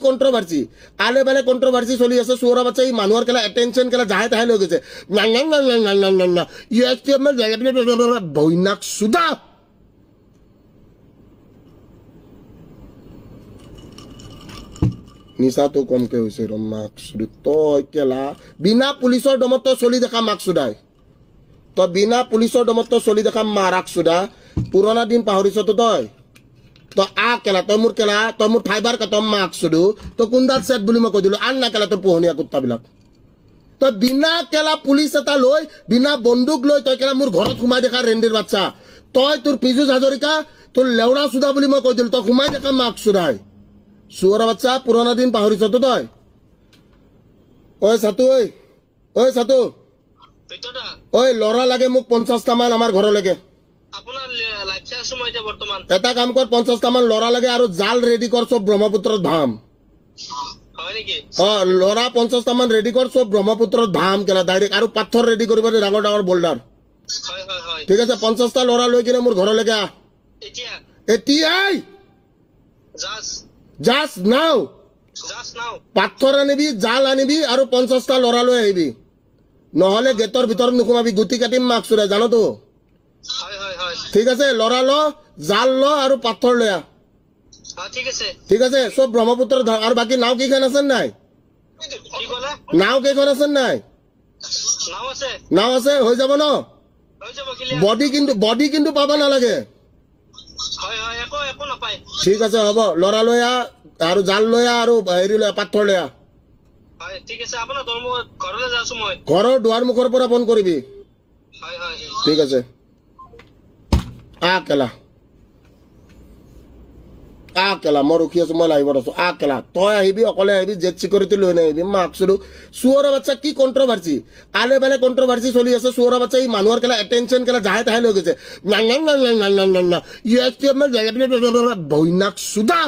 কন্ট্ৰোভাৰ্সি আলে বেলে কন্ট্ৰোভাৰ্সি চলি আছে চোৰা বাচ্চা এই মানুহৰ কেলা এটেনশন কেলা যাহে তাহে লৈ গৈছে বৈনাক সুদা নিচাটো কমকে হৈছে ৰ মাকসুদ তই কেলা বিনা পুলিচৰ দমত চলি দেখা মাকসুদাই তই বিনা পুলিচৰ দমত চলি দেখা মাৰাক সুদা পুৰণা দিন পাহৰিছতো তই তো আ কেলা তই মোৰ ফাইবাৰ কাটম মাকসুদু তো কোনদাল সেট বুলি মই কৈ দিলো আন না কেলা তোৰ পোহনীয়া কুত্তাবিলাক তই বিনা কেলা পুলিচ এটা লৈ বিনা বন্দুক লৈ তই কেলা মোৰ ঘৰত সোমাই দেখা ৰেন্ডিৰ বাচ্চা তই তোৰ পীযুষ হাজৰিকা তোৰ লেউৰা সুদা বুলি মই কৈ দিলো তই সোমাই দেখা মাকসুদাই চোৰা বাচ্চা পুৰণা দিন পাহৰিছতো তই ঐ সাতু ঐ সাতু ঐ লৰা লাগে মোক 50টা মান আমাৰ ঘৰলৈকে এটা কাম কৰ 50টা মান লৰা লাগে আৰু জাল ৰেডি কৰ চব ব্ৰহ্মপুত্ৰত ধাম লৰা 50টা মান ৰেডি কৰ চব ব্ৰহ্মপুত্ৰত ধাম কেলা ডাইৰেক্ট আৰু পাথৰ ৰেডি কৰিব ডাঙৰ ডাঙৰ বোল্ডাৰ ঠিক আছে 50টা লৰা লৈ কিনে মোৰ ঘৰলৈকে আহ এতিয়াই জাষ্ট নাও পাথৰ আনিবি জাল আনিবি আৰু 50টা লৰা লৈ আহিবি নহলে গেটৰ ভিতৰত নুসুমাবি গুটি কাটিম মাকসুদে জানো তো ঠিক আছে লৰা ল জাল ল আৰু পাথৰ লৈ আহ ঠিক আছে সব ব্ৰহ্মপুত্ৰৰ আৰু বাকি নাও কেইখন আছে নাই নাও কেইখন আছে নাই নাও আছে হৈ যাব ন বডি কিন্তু পাবা নালাগে ঠিক আছে হ'ব লৰা লৈ আহ আৰু জাল লৈ আহ আৰু হেৰি লৈ পাথৰ লৈ আহ ঘৰৰ দুৱাৰ মুখৰ পৰা ফোন কৰিবি ঠিক আছে আ কেলা মই ৰখি আছো মই লাইভত আছো আ কেলা তই আহিবি অকলে আহিবি জেট সিকিউৰিটি লৈ নাহিবি মাকসুদু চোৰা বাচ্চা কি কন্ট্ৰোভাৰ্সি আলে বেলে কন্ট্ৰোভাৰ্সি চলি আছে চোৰা বাচ্চা এই মানুহৰ কেলা এটেনশন কেলা যাহে তাহে লৈ গৈছে বৈনাক সুদা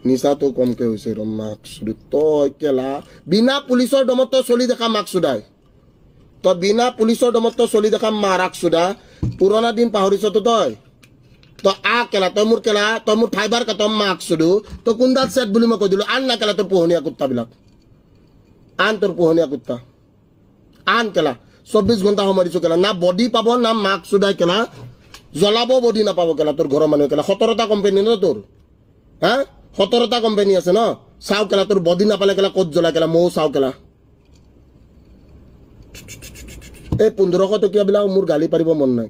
নিচাটো কমকে হৈছে ৰ মাকসুদু তই কেলা বিনা পুলিচৰ দমত চলি দেখা মাকসুদাই তই বিনা পুলিচৰ দমত চলি দেখা মাৰাক সুদা পুৰণা দিন পাহৰিছতো তই আ কেলা তই মোৰ ফাইবাৰ কাটম মাকসুদু তো কোনদাল সেট বুলি মই কৈ দিলো আন না কেলা তোৰ পোহনীয়া কুত্তাবিলাক আন তোৰ পোহনীয়া কুত্তা আন কেলা 24 ঘণ্টা সময় দিছো কেলা না বডি পাব না মাকসুদাই কেলা জ্বলাব বডি নাপাব কেলা তোৰ ঘৰৰ মানুহ কেলা 17টা কোম্পানী ন তোৰ হা 17টা কোম্পানী আছে ন চাও কেলা তোৰ বডি নাপালে কেলা ক'ত জ্বলা কেলা মৌ চাও কেলা এই 1500 টকীয়া বিলাক মোৰ গালি পাৰিব মন নাই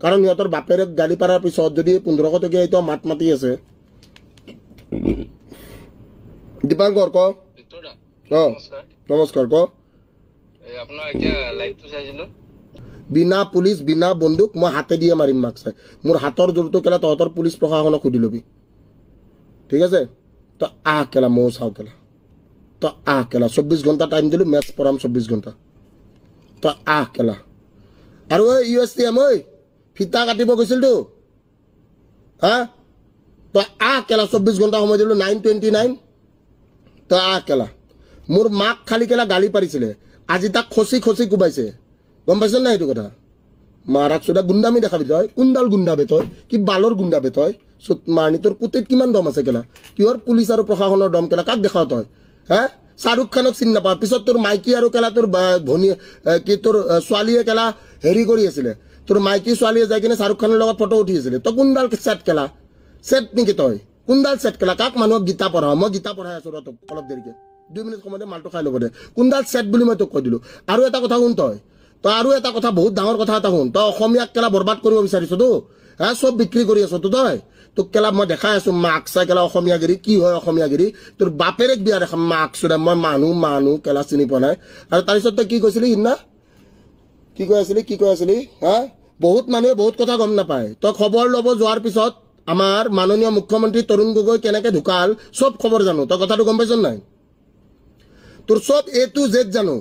কাৰণ ইহঁতৰ বাপেৰে গালি পাৰাৰ পিছত যদি 1500 টকীয়া এইটো মাত মাতি আছে দীপাংকৰ ক নমস্কাৰ ক আপোনাৰ এতিয়া লাইভটো চাইছিলো বিনা পুলিচ বিনা বন্দুক মই হাতে দিয়ে মাৰিম মাক চাই মোৰ হাতৰ জোৰটো কেলা তহঁতৰ পুলিচ প্ৰশাসনক সুধি লবি ঠিক আছে তো আহ কেলা মৌ চাও কেলা তো আহ কেলা 24 ঘণ্টা টাইম দিলো মেচ পঢ়াম 24 ঘণ্টা তো আহ কেলা আৰু ইউএসটিএম ঐ ফিতা কাটিব গৈছিল তো হা তো আহ কেলা 24 ঘণ্টা সময় দিলো 9:29 তো আহ কেলা মোৰ মাক খালি কেলা গালি পাৰিছিলে আজি তাক খচি খচি কুবাইছে গম পাইছ না এইটো কথা মাৰাক সুদা গুণ্ডামি দেখাবি তই কোনডাল গুণ্ডাবে তই কি বালৰ গুণ্ডাবে তই মানি তোৰ পুতিত কিমান দম আছে কেলা কিহৰ পুলিচ আৰু প্ৰশাসনৰ দম কেলা কাক দেখাও তই হা শাহৰুখ খানক চিনি নাপা পিছত তোৰ মাইকী আৰু কেলা তোৰ ভনী কি তোৰ ছোৱালীয়ে কেলা হেৰি কৰি আছিলে তোৰ মাইকী ছোৱালীয়ে যাই কিনে শাহৰুখ খানৰ লগত ফটো উঠি আছিলে তই কোনডাল সেট কেলা সেট নেকি তই কোনডাল সেট কেলা কাক মানুহক গীতা পঢ়াও মই গীতা পঢ়াই আছো তোক অলপ দেৰিকে 2 মিনিট সময়তে মালটো খাই ল'ব দে কোনডাল সেট বুলি মই তোক কৈ দিলো আৰু এটা কথা শুন তই আৰু এটা কথা বহুত ডাঙৰ কথা এটা শুন তই অসমীয়াক কেলা বৰবাদ কৰিব বিচাৰিছ তো হা সব বিক্ৰী কৰি আছ তো তই তোক কেলা মই দেখাই আছো মাক চাই কেলা অসমীয়াগিৰি কি হয় অসমীয়াগিৰি তোৰ বাপেৰেক বিয়া দেখা মাক চুদা মই মানুহ কেলা চিনি পোৱা নাই আৰু তাৰপিছত তই কি কৈছিলি সিদিনা কি কৈ আছিলি হা বহুত মানুহে বহুত কথা গম নাপায় তই খবৰ ল'ব যোৱাৰ পিছত আমাৰ মাননীয় মুখ্যমন্ত্ৰী তৰুণ গগৈ কেনেকে ঢুকাল সব খবৰ জানো তই কথাটো গম পাইছ নাই তোৰ সব A to Z জানো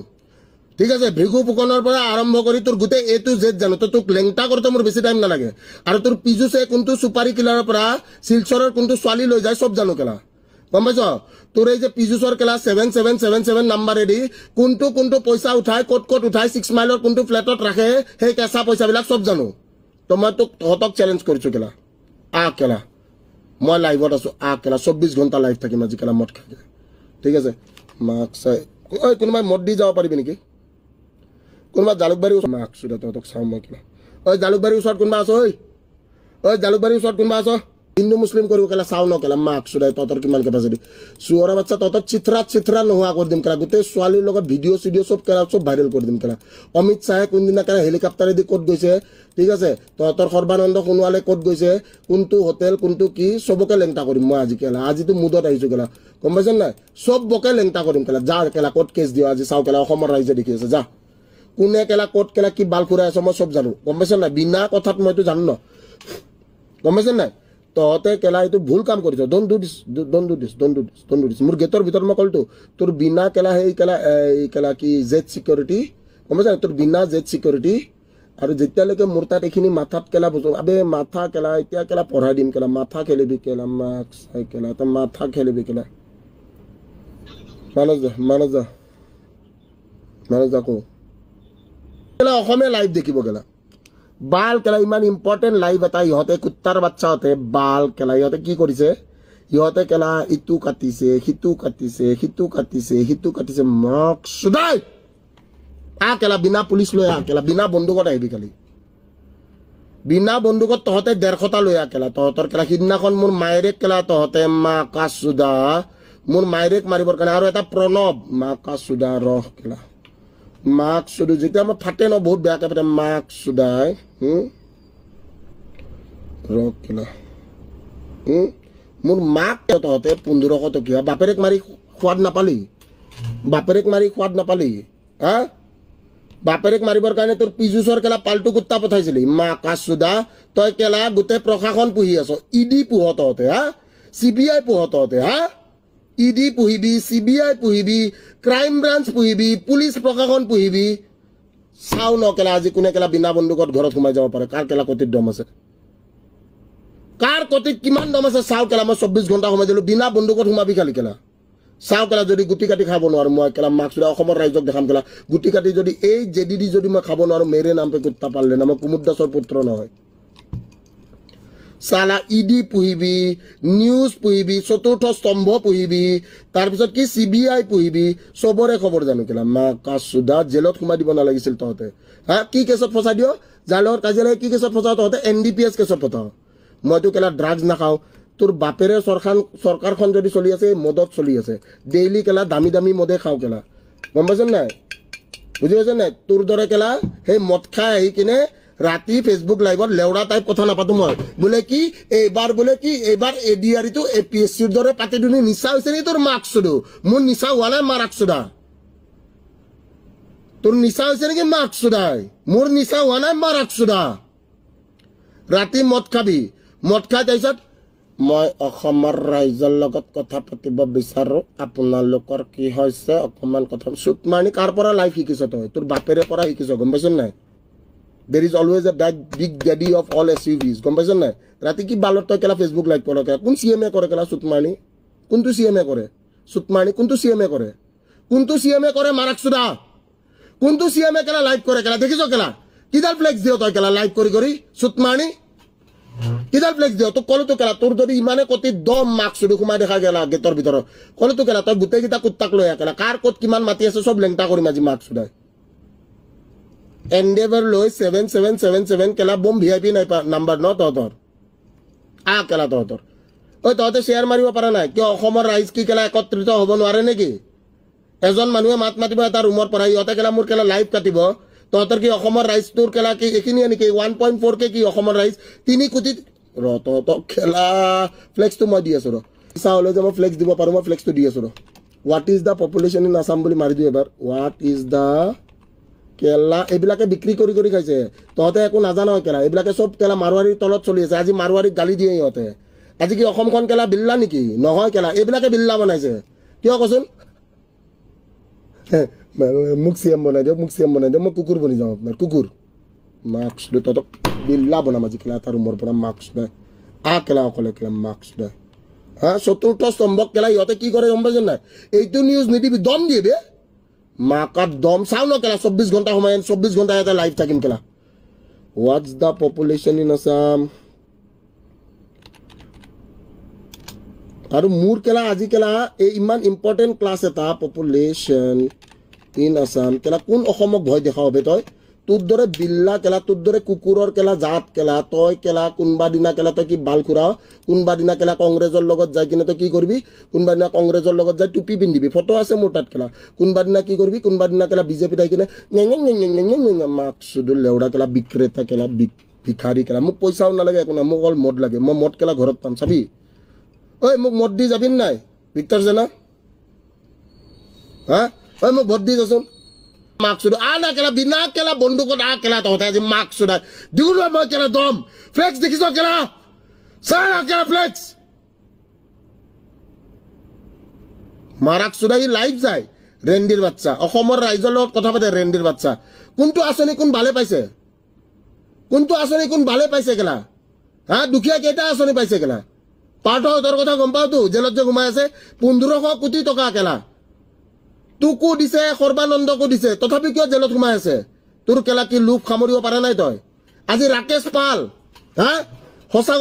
ঠিক আছে ভৃগু ফুকনৰ পৰা আৰম্ভ কৰি তোৰ গুটে A to Z জানো তো তোক লেংটা কৰতে মোৰ বেছি টাইম নালাগে আৰু তোৰ পিজুছে কোনটো সুপাৰি কিলাৰৰ পৰা শিলচৰৰ কোনটো ছোৱালী লৈ যায় সব জানো কেলা গম পাইছ তোৰ এই যে পিজুছৰ কেলা 7777 নাম্বাৰ এদি কোনটো পইচা উঠাই ক'ত উঠাই 6 মাইলৰ কোনটো ফ্লেটত ৰাখে সেই কেঁচা পইচাবিলাক সব জানো তো মই তোক তহঁতক চেলেঞ্জ কৰিছোঁ কেলা কেলা মই লাইভত আছোঁ কেলা 24 ঘণ্টা লাইভ থাকিম আজি কেলা মদ খাই ঠিক আছে মাক চাই ঐ কোনোবাই মদ দি যাব পাৰিবি নেকি কোনোবা জালুকবাৰীৰ ওচৰত মাক চুদা তহঁতক চাওঁ মই কেলা ঐ জালুকবাৰীৰ ওচৰত কোনোবা আছ ঐ জালুকবাৰীৰ ওচৰত কোনোবা আছ হিন্দু মুছলিম কৰিব কেলা চাওঁ ন কেলা মাক চুদাই তহঁতৰ কিমান কেপাচিটি চুৱৰা বাচ্চা তহঁতক চিথৰা নোহোৱা কৰি দিম কেলা গোটেই ছোৱালীৰ লগত ভিডিঅ' চিডিঅ' চব কেলা চব ভাইৰেল কৰি দিম কেলা অমিত শ্বাহে কোনদিনা কেলা হেলিকপ্টাৰেদি ক'ত গৈছে ঠিক আছে তহঁতৰ সৰ্বানন্দ সোণোৱালে ক'ত গৈছে কোনটো হোটেল কোনটো কি চবকে লেংটা কৰিম মই আজি কেলা আজিতো মুদত আহিছোঁ কেলা গম পাইছ নাই চবকে লেংটা কৰিম কেলা যা কেলা ক'ত কেছ দিওঁ আজি চাওঁ কেলা অসমৰ ৰাইজে দেখি আছে যা কোনে কেলা ক'ত কেলা কি বাল ফুৰাই আছে মই চব জানো গম পাইছ নাই বিনা কথাত মইতো জানো ন গম পাইছ নাই তহঁতে কেলা এইটো ভুল কাম কৰিছ ডোন্ট ডু দিছ মোৰ গেটৰ ভিতৰত মই ক'লতো তোৰ বিনা কেলা সেই কেলা এই কেলা কি জেড চিকিউৰিটি গম পাইছ তোৰ বিনা জেড চিকিউৰিটি আৰু যেতিয়ালৈকে মোৰ তাত এইখিনি মাথাত কেলা বুজো আবে মাথা কেলা এতিয়া কেলা পঢ়াই দিম কেলা মাথা খেলিবি কেলা মাক চাই কেলা তই মাথা খেলিবি কেলা মানস যা কো কেলা অসমীয়া লাইভ দেখিব কেলা বাল কেলা ইমান ইম্পৰ্টেণ্ট লাইভ এটা ইহঁতে কুত্তাৰ বাচ্চাহঁতে বাল কেলা ইহঁতে কি কৰিছে ইহঁতে কেলা ইটো কাটিছে সিটো কাটিছে মক সুদাই কেলা বিনা পুলিচ লৈ কেলা বিনা বন্দুকত আহিবি কালি বিনা বন্দুকত তহঁতে 150টা লৈ কেলা তহঁতৰ কেলা সিদিনাখন মোৰ মায়েৰেক কেলা তহঁতে মাকা সুদা মোৰ মায়েৰেক মাৰিবৰ কাৰণে আৰু এটা প্ৰণৱ মাকা সুদা ৰহ কেলা মাক চুদু যেতিয়া মই ফাটে ন বহুত বেয়াকে ফাটে মাক চুদাই ৰখ কেলা মোৰ মাক তহঁতে 1500 টকীয়া বাপেৰেক মাৰি সোৱাদ নাপালি হা বাপেৰেক মাৰিবৰ কাৰণে তোৰ পিজুচৰ কেলা পাল্টু কুত্তা পঠাইছিলি মাকা চুদা তই কেলা গোটেই প্ৰশাসন পুহি আছ ইডি পুহ তহঁতে হা CBI পুহ তহঁতে হা ইডি পুহিবি CBI পুহিবি ক্ৰাইম ব্ৰাঞ্চ পুহিবি পুলিচ প্ৰশাসন পুহিবি চাও ন কেলা আজি কোনে কেলা বিনা বন্দুকত ঘৰত সোমাই যাব পাৰে কাৰ কেলা কতিত দম আছে কাৰ কতিত কিমান দম আছে চাও কেলা মই 24 ঘণ্টা সোমাই দিলো বিনা বন্দুকত সোমাবি খালি কেলা চাও কেলা যদি গুটি কাটি খাব নোৱাৰো মই কেলা মাক্স অসমৰ ৰাইজক দেখাম কেলা গুটি কাটি যদি এই জেডিডি যদি মই খাব নোৱাৰো মেৰে নাম পে কুত্তা পালে না মই কুমুদ দাসৰ পুত্ৰ নহয় সালা ইডি পুহিবি নিউজ পুহিবি চতুৰ্থ স্তম্ভ পুহিবি তাৰপিছত কি CBI পুহিবি সবৰে খবৰ জানো কেলা মাকা সুদা জেলত সোমাই দিব নালাগিছিল তহঁতে হা কি কেছত ফসাই দিও জালৰ কাজিয়ালৈ কি কেছত ফসাও তহঁতে NDPS কেছত ফসাও মইতো কেলা ড্ৰাগছ নাখাওঁ তোৰ বাপেৰে চৰকাৰখন যদি চলি আছে মদত চলি আছে ডেইলি কেলা দামী মদে খাওঁ কেলা গম পাইছ নাই বুজি পাইছ নাই তোৰ দৰে কেলা সেই মদ খাই আহি কিনে ৰাতি ফেসবুক লাইভত লেউৰা টাইপ কথা নাপাতো মই বোলে কি এইবাৰ ADRটো APSCৰ দৰে পাতি দুনি নিচা হৈছে নি তোৰ মাক চুদু মোৰ নিচা হোৱা নাই মাৰাক চুদা তোৰ নিচা হৈছে নেকি মাক চুদাই মোৰ নিচা হোৱা নাই মাৰাক চুদা ৰাতি মদ খাবি মদ খাই তাৰপিছত মই অসমৰ ৰাইজৰ লগত কথা পাতিব বিচাৰো আপোনালোকৰ কি হৈছে অকমান কথা সুতমানি কাৰ পৰা লাইভ শিকিছ তই তোৰ বাপেৰে পৰা শিকিছ গম পাইছ নাই There is always a big daddy of all SUVs. গম পাইছ নাই ৰাতি কি বালত তই কেলা ফেসবুক লাইভ কৰ কেলা কোন CMA কৰে কেলা সুতমানি কোনটো CMA কৰে সুতমানি কোনটো CMA কৰে মাৰাক সুদা কোনটো CMA কেলা লাইভ কৰে কেলা দেখিছ কেলা কিদাল ফ্লেক্স দিও তই কেলা লাইভ কৰি সুতমানি কিদাল ফ্লেক্স দিও তো কলো তো কেলা তোৰ যদি ইমানে কতি দম মাক সুদু ঘুমাই দেখা গেলা গেটৰ ভিতৰত কলো তো কেলা তই গোটেই কিটা কুত্তাক লৈ কেলা কাৰ কত কিমান মাতি আছে সব লেংটা কৰিম আজি মাক সুদাই Endeavor Loy 7777 কেলা বম VIP নাই নাম্বাৰ ন তহঁতৰ কেলা তহঁতৰ ঐ তহঁতে শ্বেয়াৰ মাৰিব পৰা নাই কিয় অসমৰ ৰাইজ কি কেলা একত্ৰিত হ'ব নোৱাৰে নেকি এজন মানুহে মাত মাতিব এটা ৰুমৰ পৰা ইহঁতে কেলা মোৰ কেলা লাইভ কাটিব তহঁতৰ কি অসমৰ ৰাইজ তোৰ কেলা কি এইখিনিয়ে নেকি 1.4K কি অসমৰ ৰাইজ 3 কোটি তহঁতক খেলা ফ্লেক্সটো মই দি আছো ইচ্ছা হ'লে যে মই ফ্লেক্স দিব পাৰোঁ মই ফ্লেক্সটো দি আছো what is the population in Assam বুলি মাৰি দিওঁ এবাৰ হোৱাট ইজ দ্য কেলা এইবিলাকে বিক্ৰী কৰি খাইছে তহঁতে একো নাজানো কেলা এইবিলাকে চব কেলা মাৰোৱাৰীৰ তলত চলি আছে আজি মাৰোৱাৰীক গালি দিয়ে ইহঁতে আজি কি অসমখন কেলা বিল্লা নেকি নহয় কেলা এইবিলাকে বিল্লা বনাইছে কিয় কচোন মোক CM বনাই দিয়ক মই কুকুৰ বনি যাওঁ আপোনাৰ কুকুৰ মাস্ক লৈ তহঁতক বিল্লা বনাম আজি কেলা এটা ৰুমৰ পৰা মাস্ক লৈ কেলা অকলে কেলা মাস্ক লৈ হা চতুৰ্থ স্তম্ভক কেলা ইহঁতে কি কৰে গম পাইছ নাই এইটো নিউজ নিদিবি দম দিয়ে বে মাকা দম চাও ন কেলা 24 ঘণ্টা সময় 24 ঘণ্টা এটা লাইভ থাকিম কেলা what's the population in Assam? আৰু মোৰ কেলা আজি কেলা এই ইমান ইম্পৰ্টেণ্ট ক্লাছ এটা পপুলেশ্যন ইন আছাম কেলা কোন অসমক ভয় দেখাও বে তই তোৰ দৰে বিল্লা কেলা তোৰ দৰে কুকুৰৰ কেলা জাত কেলা তই কেলা কোনবা দিনা কেলা তই কি বাল খুৰাও কোনবা দিনা কেলা কংগ্ৰেছৰ লগত যাই কিনে তই কি কৰিবি কোনবা দিনা কংগ্ৰেছৰ লগত যাই টুপি পিন্ধিবি ফটো আছে মোৰ তাত কেলা কোনবা দিনা কি কৰিবি কোনবা দিনা কেলা বিজেপি তাই কিনে মাকসুদুল লেউৰা কেলা বিক্ৰেতা কেলা ভিখাৰী কেলা মোক পইচাও নালাগে একো না মোক অকল মদ লাগে মই মদ কেলা ঘৰত পাম চাবি ঐ মোক মদ দি যাবি নাই ভিক্টৰ জেনা হা ঐ মোক ভোট দি যাচোন মাকসুদ না কেলা বিনা কেলা বন্দুকত কেলা তহঁতে আজি মাকসুদ দিগুলো মই কেলা দম ফ্লেক্স দেখিছ কেলা চাই কেলা ফ্লেক্স মাৰাক সুদাই লাইভ যায় ৰেন্ডিৰ বাচ্চা অসমৰ ৰাইজৰ লগত কথা পাতে ৰেন্ডিৰ বাচ্চা কোনটো আঁচনি কোন ভালে পাইছে কোনটো আঁচনি কোন ভালে পাইছে কেলা হা দুখীয়া কেইটা আঁচনি পাইছে কেলা পাঠৰ কথা গম পাওতো জেলত যে ঘুমাই আছে 1500 কোটি টকা কেলা তোকো দিছে সৰ্বানন্দকো দিছে তথাপি কিয় জেলত ঘুমাই আছে তোৰ কেলা কি লুপ খামৰিব পাৰা নাই তই আজি ৰাকেশ পাল হা সঁচা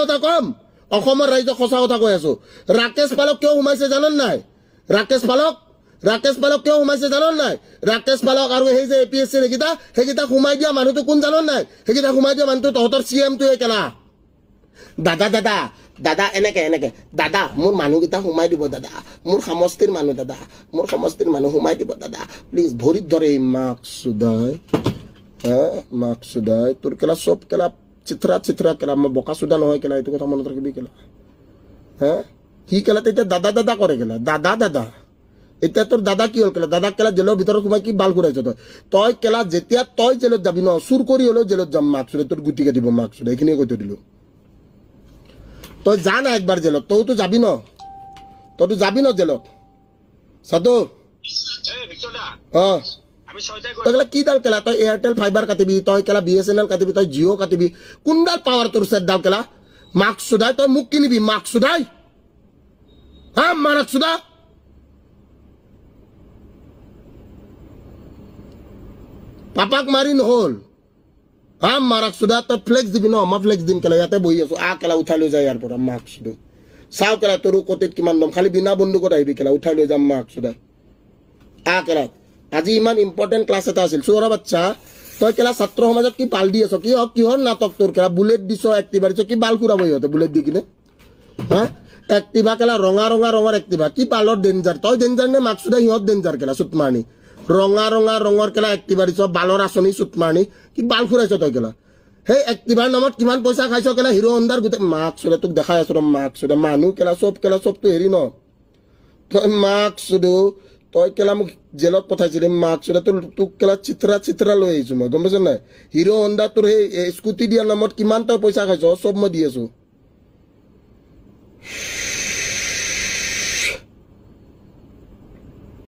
কথা কম অসমৰ ৰাইজক সঁচা কথা কৈ আছো ৰাকেশ পালক কিয় ঘুমাইছে জানন নাই ৰাকেশ পালক কিয় ঘুমাইছে জানন নাই ৰাকেশ পালক আৰু সেই যে এপিএছচি সেইকেইটা ঘুমাই দিয়া মানুহটো কোন জানন নাই সেইকেইটা ঘুমাই দিয়া মানুহটো তহঁতৰ চিএমটোৱে কেলা দাদা এনেকে দাদা মোৰ মানুহকেইটা সোমাই দিব দাদা মোৰ সমষ্টিৰ মানুহ সোমাই দিব দাদা প্লিজ ভৰিত ধৰে মাকসুদাই তোৰ কেলা চব কেলা চিত্ৰা কেলা মই বকা চুদা নহয় কেলা এইটো কথা মনত ৰাখিবি কেলা হা কি কেলা তেতিয়া দাদা কৰে কেলা দাদা এতিয়া তোৰ দাদা কি হ'ল কেলা দাদাক কেলা জেলৰ ভিতৰত সোমাই কি বাল ঘূৰাইছ তই কেলা যেতিয়া তই জেলত যাবি ন চুৰ কৰি হ'লেও জেলত যাম মাকসুদে তোৰ গুটি কাটিব মাকসুদে এইখিনিয়ে কৈ থৈ দিলো তই যা না একবাৰ জেলত তইতো যাবি ন জেলত সাধু তই কি ডাল কেলা তই এয়াৰটেল ফাইবাৰ কাটিবি তই কেলা BSNL কাটিবি তই জিঅ' কাটিবি কোনডাল পাৱাৰ তোৰ চেট ডাল কেলা মাকসুদাই তই মোক কিনিবি মাকসুদাই হা মাকসুদা পাপাক মাৰি নহ'ল হা মাকসুদা তই ফ্লেক্স দিবি ন মই ফ্লেক্স দিম কেলা ইয়াতে বহি আছো কেলা উঠাই লৈ যায় ইয়াৰ পৰা মাকসুদা চাও কেলা তোৰ কটিত কিমান দম খালি বিনা বন্দুকত আহিবি কেলা উঠাই লৈ যাম মাকসুদা কেলা আজি ইমান ইম্পৰ্টেণ্ট ক্লাছ এটা আছিল চোৰা বাচ্চা তই কেলা ছাত্ৰ সমাজত কি পাল দি আছ কিহৰ নাটক তোৰ কেলা বুলেট দিছ এক্টিভা দিছ কি বাল ঘূৰাব ইহঁতে বুলেট দি কিনে হা এক্টিভা কেলা ৰঙৰ এক্টিভা কি পালৰ ডেঞ্জাৰ তই ডেঞ্জাৰ নে মাকসুদা সিহঁত ডেঞ্জাৰ কেলা চুটমানি ৰঙৰ কেলা এক্টিভা দিছ বালৰ আঁচনি চুটমানি কি বাল ঘূৰাইছ তই কেলা সেই এক্টিভাৰ নামত কিমান পইচা খাইছ কেলা হিৰো হণ্ডাৰ গোটেই মাকসুদা তোক দেখাই আছো মাকসুদা মানুহ কেলা চবটো হেৰি ন তই মাকসুদু তই কেলা মোক জেলত পঠাইছিলি মাকসুদা তোক কেলা চিত্ৰা লৈ আহিছো মই গম পাইছ নাই হিৰো হণ্ডা তোৰ সেই স্কুটি দিয়াৰ নামত কিমান তই পইচা খাইছ চব মই দি আছো